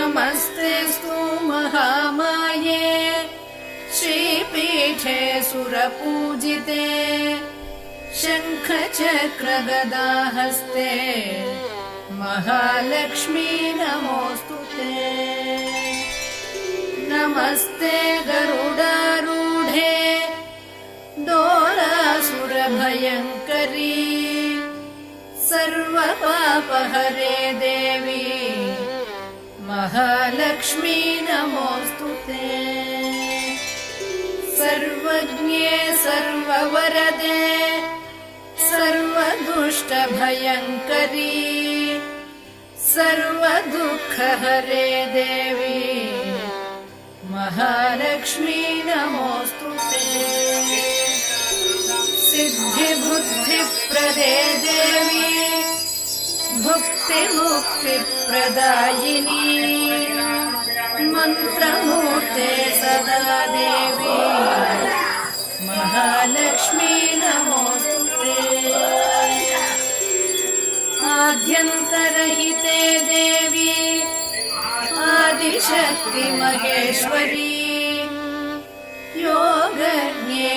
नमस्तेऽस्तु महामाये श्रीपीठे सुरपूजिते शङ्खचक्रगदाहस्ते महालक्ष्मी नमोऽस्तु ते। नमस्ते गरुडारूढे डोलासुरभयङ्करी सर्वपापहरे देवी महालक्ष्मी नमोऽस्तु ते। सर्वज्ञे सर्ववरदे सर्वदुष्टभयङ्करी सर्वदुःखहरे देवी महालक्ष्मी नमोऽस्तु ते। सिद्धिबुद्धिप्रदे देवी भुक्तिमुक्तिप्रदायिनी मन्त्रमूर्ते सदा देवी महालक्ष्मी नमोऽस्तु ते। आद्यन्तरहिते देवी आदिशक्ति महेश्वरी योगज्ञे